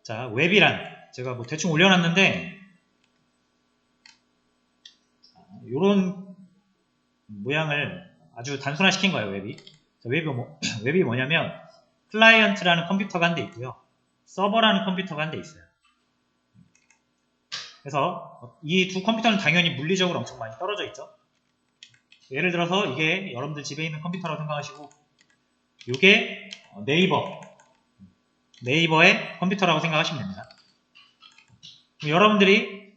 자, 웹이란 제가 뭐 대충 올려놨는데 요런 모양을 아주 단순화시킨 거예요, 웹이. 웹이 뭐냐면 클라이언트라는 컴퓨터가 한 대 있고요. 서버라는 컴퓨터가 한 대 있어요. 그래서 이 두 컴퓨터는 당연히 물리적으로 엄청 많이 떨어져 있죠. 예를 들어서 이게 여러분들 집에 있는 컴퓨터라고 생각하시고 이게 네이버의 컴퓨터라고 생각하시면 됩니다. 여러분들이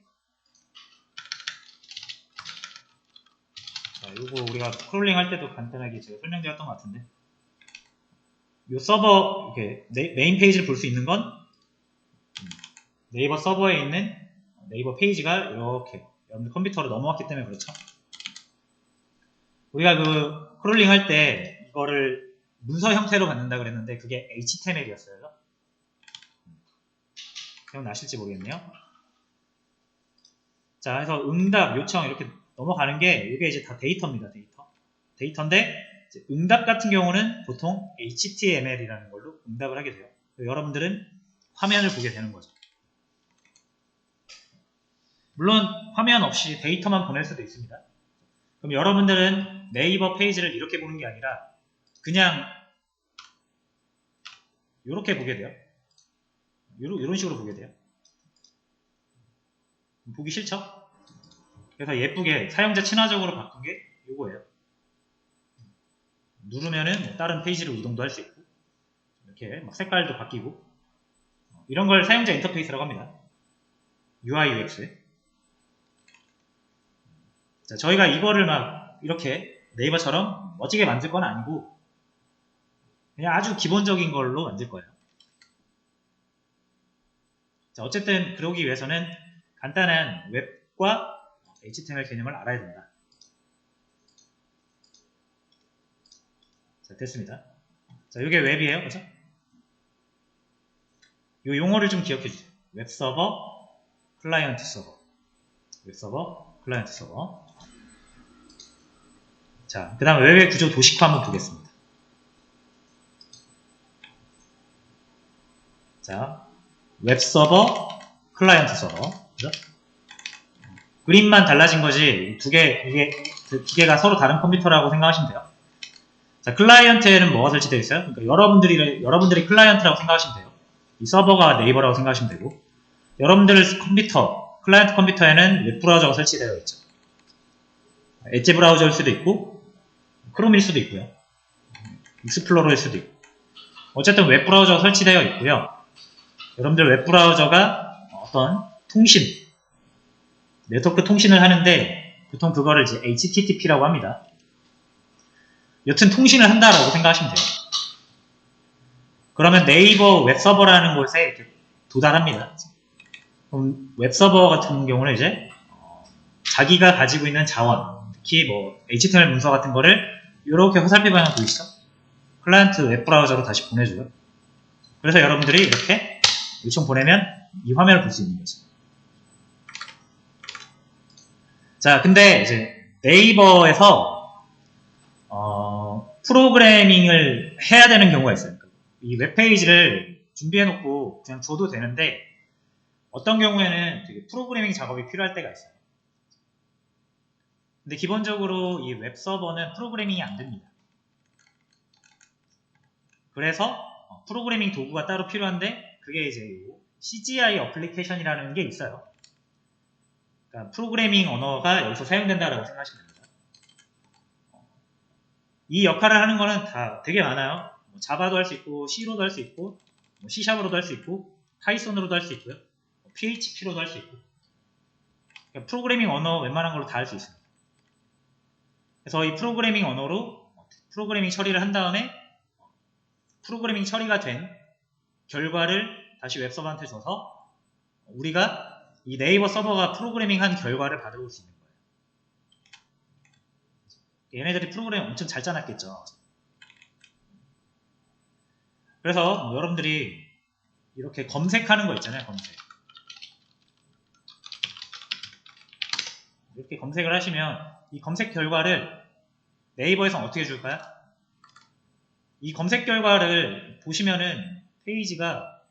이거 우리가 크롤링 할 때도 간단하게 제가 설명드렸던 것 같은데 이 서버 이렇게 메인 페이지를 볼 수 있는 건 네이버 서버에 있는 네이버 페이지가 이렇게 여러분들 컴퓨터로 넘어왔기 때문에 그렇죠. 우리가 그 크롤링 할 때 이거를 문서 형태로 받는다 그랬는데 그게 HTML이었어요. 기억나실지 모르겠네요. 자, 그래서 응답, 요청 이렇게 넘어가는 게 이게 이제 다 데이터입니다. 데이터인데 응답 같은 경우는 보통 HTML이라는 걸로 응답을 하게 돼요. 여러분들은 화면을 보게 되는 거죠. 물론 화면 없이 데이터만 보낼 수도 있습니다. 그럼 여러분들은 네이버 페이지를 이렇게 보는 게 아니라 그냥 이렇게 보게 돼요. 이런 식으로 보게 돼요. 보기 싫죠? 그래서 예쁘게 사용자 친화적으로 바꾼 게 이거예요. 누르면은 다른 페이지로 이동도 할 수 있고 이렇게 막 색깔도 바뀌고 이런 걸 사용자 인터페이스라고 합니다. UI, UX. 자, 저희가 이거를 막 이렇게 네이버처럼 멋지게 만들 건 아니고 그냥 아주 기본적인 걸로 만들 거예요. 자, 어쨌든 그러기 위해서는 간단한 웹과 HTML 개념을 알아야 된다. 자, 됐습니다. 자, 이게 웹이에요. 그죠? 이 용어를 좀 기억해 주세요. 웹서버, 클라이언트 서버. 웹서버, 클라이언트 서버. 자, 그 다음 웹의 구조 도식화 한번 보겠습니다. 자, 웹서버, 클라이언트 서버. 그죠? 그림만 달라진 거지, 두 개가 서로 다른 컴퓨터라고 생각하시면 돼요. 자, 클라이언트에는 뭐가 설치되어 있어요? 그러니까 여러분들이 클라이언트라고 생각하시면 돼요. 이 서버가 네이버라고 생각하시면 되고, 여러분들 컴퓨터, 클라이언트 컴퓨터에는 웹브라우저가 설치되어 있죠. 엣지 브라우저일 수도 있고, 크롬일 수도 있고요. 익스플로러일 수도 있고. 어쨌든 웹브라우저가 설치되어 있고요. 여러분들 웹브라우저가 어떤 네트워크 통신을 하는데, 보통 그거를 이제 HTTP라고 합니다. 여튼 통신을 한다라고 생각하시면 돼요. 그러면 네이버 웹서버라는 곳에 이렇게 도달합니다. 그럼 웹서버 같은 경우는 이제 자기가 가지고 있는 자원, 특히 뭐 HTML 문서 같은 거를 이렇게 화살표 방향 보이시죠? 클라이언트 웹브라우저로 다시 보내줘요. 그래서 여러분들이 이렇게 요청 보내면 이 화면을 볼 수 있는 거죠. 자, 근데 이제 네이버에서 프로그래밍을 해야 되는 경우가 있어요. 이 웹페이지를 준비해놓고 그냥 줘도 되는데 어떤 경우에는 되게 프로그래밍 작업이 필요할 때가 있어요. 근데 기본적으로 이 웹서버는 프로그래밍이 안 됩니다. 그래서 프로그래밍 도구가 따로 필요한데 그게 이제 CGI 어플리케이션이라는 게 있어요. 그러니까 프로그래밍 언어가 여기서 사용된다라고 생각하시면 됩니다. 이 역할을 하는 거는 다 되게 많아요. 자바도 할 수 있고 C로도 할 수 있고 C샵으로도 할 수 있고 파이썬으로도 할 수 있고요. PHP로도 할 수 있고 그러니까 프로그래밍 언어 웬만한 걸로 다 할 수 있습니다. 그래서 이 프로그래밍 언어로 프로그래밍 처리를 한 다음에 프로그래밍 처리가 된 결과를 다시 웹서버한테 줘서 우리가 이 네이버 서버가 프로그래밍한 결과를 받아볼 수 있는 거예요. 얘네들이 프로그램 엄청 잘 짜놨겠죠. 그래서 여러분들이 이렇게 검색하는 거 있잖아요. 검색. 이렇게 검색을 하시면 이 검색 결과를 네이버에서 어떻게 줄까요? 이 검색 결과를 보시면은 페이지가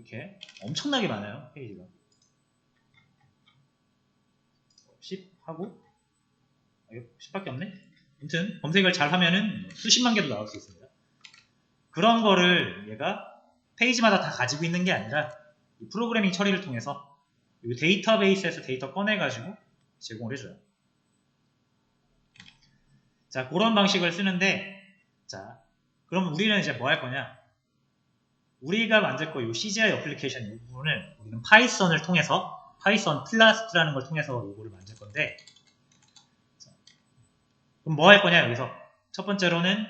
이렇게 엄청나게 많아요. 페이지가 10 하고 10밖에 없네. 아무튼 검색을 잘 하면은 수십만 개도 나올 수 있습니다. 그런 거를 얘가 페이지마다 다 가지고 있는 게 아니라 이 프로그래밍 처리를 통해서 이 데이터베이스에서 데이터 꺼내가지고 제공을 해줘요. 자, 그런 방식을 쓰는데, 자, 그럼 우리는 이제 뭐 할 거냐? 우리가 만들 거 이 CGI 어플리케이션 이 부분을 우리는 파이썬을 통해서, 파이썬 플라스크라는 걸 통해서 이거를 만들 건데, 자, 그럼 뭐 할 거냐, 여기서? 첫 번째로는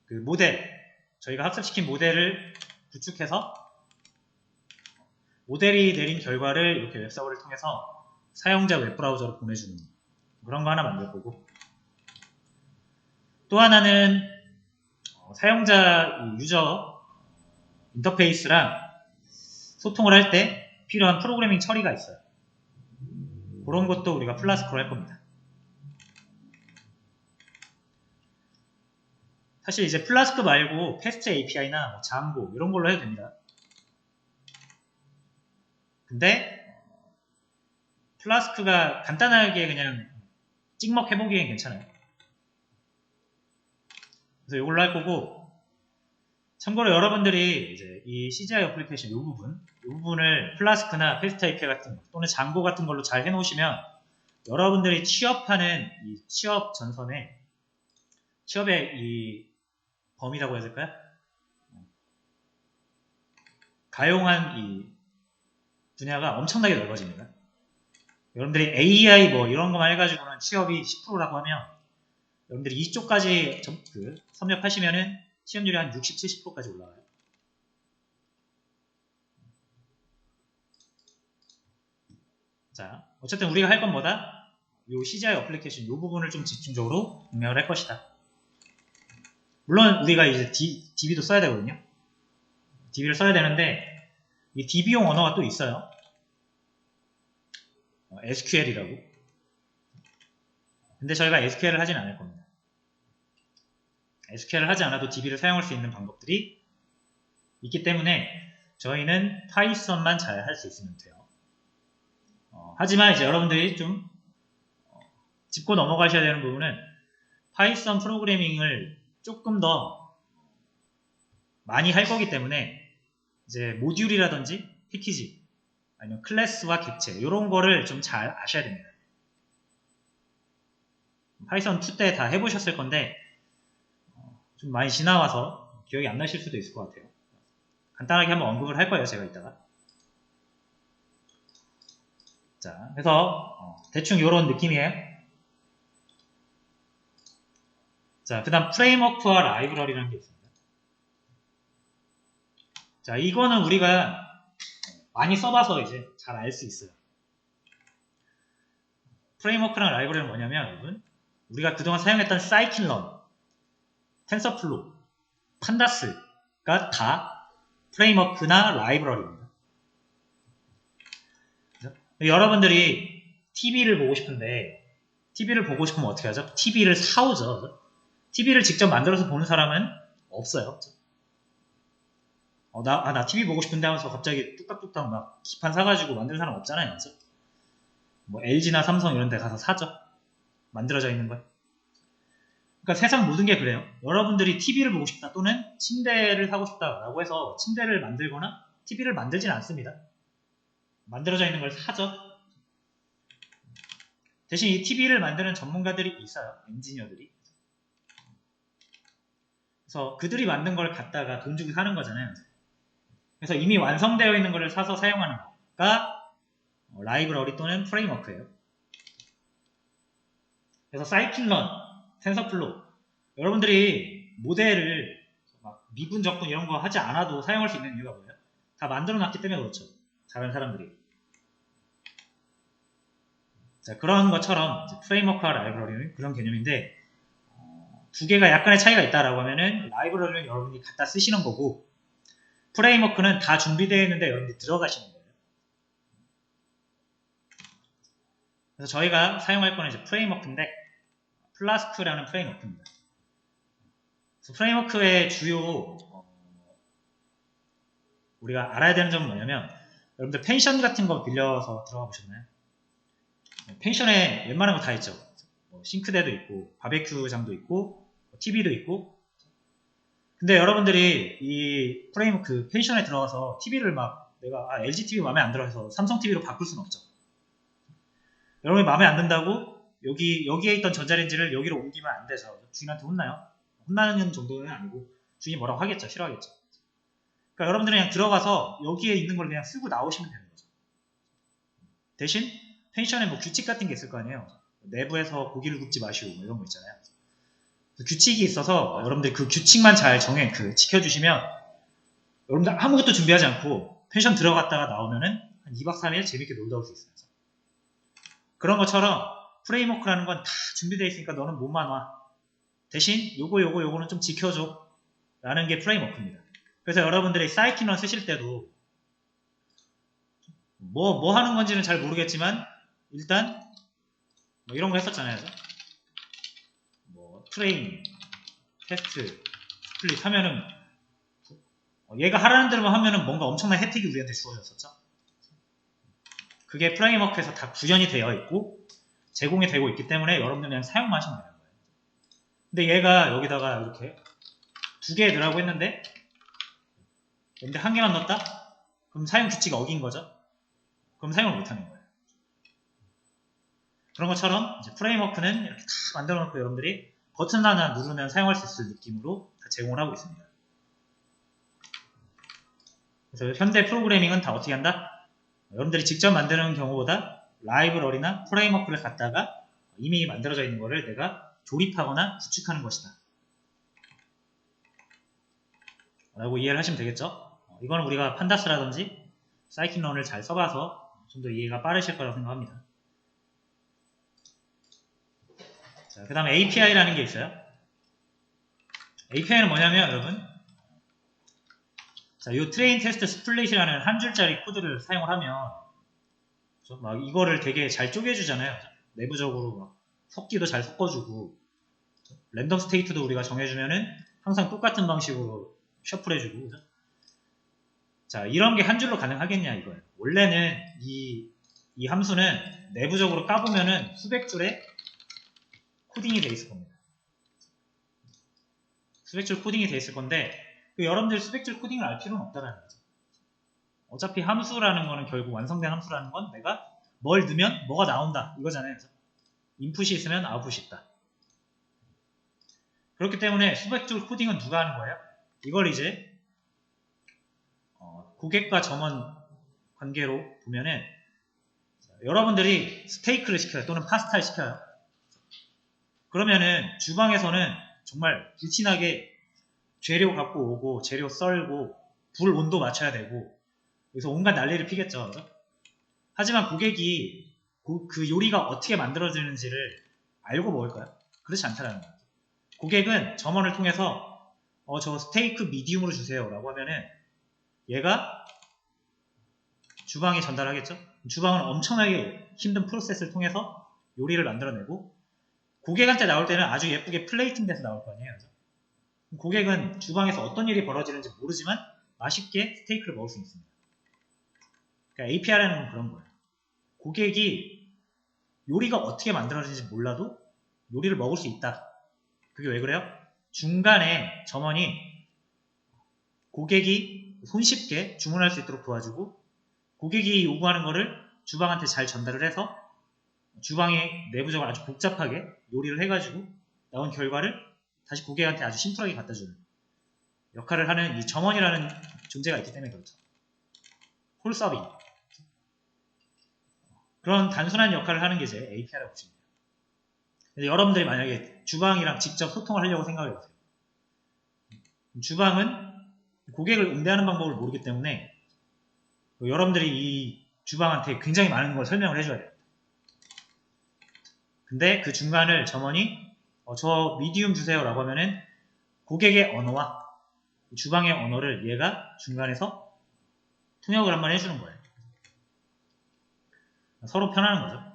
그 모델, 저희가 학습시킨 모델을 구축해서 모델이 내린 결과를 이렇게 웹서버를 통해서 사용자 웹브라우저로 보내주는 그런 거 하나 만들 거고, 또 하나는 사용자 유저 인터페이스랑 소통을 할 때 필요한 프로그래밍 처리가 있어요. 그런 것도 우리가 플라스크로 할 겁니다. 사실 이제 플라스크 말고 패스트 API나 잠고 이런 걸로 해도 됩니다. 근데 플라스크가 간단하게 그냥 찍먹 해보기엔 괜찮아요. 그래서 이걸로 할 거고, 참고로 여러분들이 이제 이 CGI 어플리케이션 이 부분을 플라스크나 패스트 API 같은 거 또는 잠고 같은 걸로 잘 해놓으시면 여러분들이 취업하는 이 취업 전선에 취업의 이 범위라고 해야 될까요? 가용한 이 분야가 엄청나게 넓어집니다. 여러분들이 AI 뭐 이런 거만 해가지고는 취업이 10%라고 하면 여러분들이 이쪽까지 섭렵하시면은 취업률이 한 60, 70%까지 올라가요. 자, 어쨌든 우리가 할 건 뭐다? 요 CGI 어플리케이션 요 부분을 좀 집중적으로 공략을 할 것이다. 물론 우리가 이제 DB도 써야 되거든요. DB를 써야 되는데 이 DB용 언어가 또 있어요. SQL이라고. 근데 저희가 SQL을 하진 않을 겁니다. SQL을 하지 않아도 DB를 사용할 수 있는 방법들이 있기 때문에 저희는 파이썬만 잘 할 수 있으면 돼요. 하지만 이제 여러분들이 좀 짚고 넘어가셔야 되는 부분은 파이썬 프로그래밍을 조금 더 많이 할 거기 때문에 이제 모듈이라든지 패키지 아니면 클래스와 객체 이런 거를 좀 잘 아셔야 됩니다. 파이썬 2 때 다 해보셨을 건데 좀 많이 지나와서 기억이 안 나실 수도 있을 것 같아요. 간단하게 한번 언급을 할 거예요, 제가 이따가. 자, 그래서 대충 이런 느낌이에요. 자, 그 다음 프레임워크와 라이브러리라는 게 있습니다. 자, 이거는 우리가 많이 써봐서 이제 잘 알 수 있어요. 프레임워크랑 라이브러리는 뭐냐면 여러분, 우리가 그동안 사용했던 사이킨런, 텐서플로우, 판다스가 다 프레임워크나 라이브러리입니다. 여러분들이 TV를 보고 싶은데 TV를 보고 싶으면 어떻게 하죠? TV를 사오죠. TV를 직접 만들어서 보는 사람은 없어요. 나 TV 보고 싶은데 하면서 갑자기 뚝딱뚝딱 막 기판 사가지고 만드는 사람 없잖아요. 그죠? 뭐 LG나 삼성 이런 데 가서 사죠. 만들어져 있는 걸. 그러니까 세상 모든 게 그래요. 여러분들이 TV를 보고 싶다 또는 침대를 사고 싶다라고 해서 침대를 만들거나 TV를 만들진 않습니다. 만들어져 있는 걸 사죠. 대신 이 TV를 만드는 전문가들이 있어요. 엔지니어들이. 그래서 그들이 만든 걸 갖다가 돈 주고 사는 거잖아요. 그래서 이미 완성되어 있는 것을 사서 사용하는 거가 라이브러리 또는 프레임워크예요. 그래서 사이킨런, 텐서플로우 여러분들이 모델을 막 미분, 적분 이런 거 하지 않아도 사용할 수 있는 이유가 뭐예요? 다 만들어 놨기 때문에 그렇죠. 잘하는 사람들이. 자, 그런 것처럼 프레임워크와 라이브러리는 그런 개념인데 두 개가 약간의 차이가 있다라고 하면은 라이브러리는 여러분이 갖다 쓰시는 거고 프레임워크는 다 준비되어 있는데 여러분들이 들어가시는 거예요. 그래서 저희가 사용할 거는 이제 프레임워크인데 플라스크라는 프레임워크입니다. 그래서 프레임워크의 주요 우리가 알아야 되는 점은 뭐냐면, 여러분들 펜션 같은 거 빌려서 들어가 보셨나요? 펜션에 웬만한 거 다 있죠. 뭐 싱크대도 있고, 바베큐장도 있고, TV도 있고. 근데 여러분들이 이 프레임 그 펜션에 들어가서 TV를 막 내가 LG TV 마음에 안 들어 해서 삼성 TV로 바꿀 수는 없죠. 여러분이 마음에 안 든다고 여기에 있던 전자레인지를 여기로 옮기면 안 돼서 주인한테 혼나요? 혼나는 정도는 아니고 주인이 뭐라고 하겠죠. 싫어하겠죠. 그러니까 여러분들은 그냥 들어가서 여기에 있는 걸 그냥 쓰고 나오시면 되는 거죠. 대신 펜션에 뭐 규칙 같은 게 있을 거 아니에요. 내부에서 고기를 굽지 마시고 뭐 이런 거 있잖아요. 규칙이 있어서 여러분들 그 규칙만 잘 지켜주시면 여러분들 아무것도 준비하지 않고 펜션 들어갔다가 나오면은 한 2박 3일 재밌게 놀다 올 수 있어요. 그런 것처럼 프레임워크라는 건 다 준비되어 있으니까 너는 몸만 와. 대신 요거는 좀 지켜줘. 라는 게 프레임워크입니다. 그래서 여러분들이 사이키넌 쓰실 때도 뭐 하는 건지는 잘 모르겠지만 일단 뭐 이런 거 했었잖아요. 뭐 트레인, 테스트, 스플릿 하면은 얘가 하라는 대로만 하면은 뭔가 엄청난 혜택이 우리한테 주어졌었죠. 그게 프레임워크에서 다 구현이 되어 있고 제공이 되고 있기 때문에 여러분들은 그냥 사용만 하시면 되는 거예요. 근데 얘가 여기다가 이렇게 2개 넣으라고 했는데 근데 1개만 넣었다? 그럼 사용 규칙이 어긴 거죠. 그럼 사용을 못하는 거예요. 그런 것처럼 이제 프레임워크는 이렇게 다 만들어 놓고 여러분들이 버튼 하나 누르면 사용할 수 있을 느낌으로 다 제공을 하고 있습니다. 그래서 현대 프로그래밍은 다 어떻게 한다? 여러분들이 직접 만드는 경우보다 라이브러리나 프레임워크를 갖다가 이미 만들어져 있는 거를 내가 조립하거나 구축하는 것이다. 라고 이해를 하시면 되겠죠? 이거는 우리가 판다스라든지 사이킨런을 잘 써봐서 좀 더 이해가 빠르실 거라고 생각합니다. 자, 그 다음에 API라는 게 있어요. API는 뭐냐면 여러분 자, 요 트레인 테스트 스플릿이라는 한 줄짜리 코드를 사용을 하면 막 이거를 되게 잘 쪼개주잖아요. 내부적으로 막 섞기도 잘 섞어주고 랜덤 스테이트도 우리가 정해주면은 항상 똑같은 방식으로 셔플해주고 그죠? 자, 이런 게 한 줄로 가능하겠냐 이거예요. 원래는 이 함수는 내부적으로 까보면은 수백 줄의 코딩이 돼 있을 겁니다. 수백 줄 코딩이 돼 있을 건데 여러분들 수백 줄 코딩을 알 필요는 없다는 거죠. 어차피 함수라는 거는 결국 완성된 함수라는 건 내가 뭘 넣으면 뭐가 나온다 이거잖아요. 그래서 인풋이 있으면 아웃풋이 있다. 그렇기 때문에 수백 줄 코딩은 누가 하는 거예요? 이걸 이제 고객과 점원 관계로 보면은 여러분들이 스테이크를 시켜요. 또는 파스타를 시켜요. 그러면은 주방에서는 정말 불티나게 재료 갖고 오고 재료 썰고 불 온도 맞춰야 되고 그래서 온갖 난리를 피겠죠. 그렇죠? 하지만 고객이 그 요리가 어떻게 만들어지는지를 알고 먹을까요? 그렇지 않다는 거예요. 고객은 점원을 통해서 저 스테이크 미디움으로 주세요 라고 하면은 얘가 주방에 전달하겠죠. 주방은 엄청나게 힘든 프로세스를 통해서 요리를 만들어내고 고객한테 나올 때는 아주 예쁘게 플레이팅 돼서 나올 거 아니에요. 고객은 주방에서 어떤 일이 벌어지는지 모르지만 맛있게 스테이크를 먹을 수 있습니다. 그러니까 API라는 건 그런 거예요. 고객이 요리가 어떻게 만들어지는지 몰라도 요리를 먹을 수 있다. 그게 왜 그래요? 중간에 점원이 고객이 손쉽게 주문할 수 있도록 도와주고 고객이 요구하는 거를 주방한테 잘 전달을 해서 주방에 내부적으로 아주 복잡하게 요리를 해가지고 나온 결과를 다시 고객한테 아주 심플하게 갖다주는 역할을 하는 이 점원이라는 존재가 있기 때문에 그렇죠. 홀서빙. 그런 단순한 역할을 하는 게 이제 API라고 보시면 돼요. 근데 여러분들이 만약에 주방이랑 직접 소통을 하려고 생각을 해보세요. 주방은 고객을 응대하는 방법을 모르기 때문에 여러분들이 이 주방한테 굉장히 많은 걸 설명을 해줘야 돼요. 근데 그 중간을 점원이 저 미디움 주세요 라고 하면은 고객의 언어와 주방의 언어를 얘가 중간에서 통역을 한번 해주는 거예요. 서로 편하는 거죠.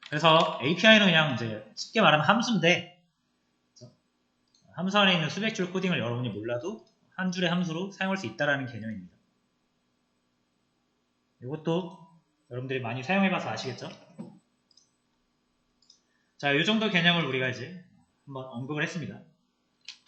그래서 API는 그냥 이제 쉽게 말하면 함수인데 함수 안에 있는 수백 줄 코딩을 여러분이 몰라도 한 줄의 함수로 사용할 수 있다라는 개념입니다. 이것도 여러분들이 많이 사용해봐서 아시겠죠? 자, 이 정도 개념을 우리가 이제 한번 언급을 했습니다.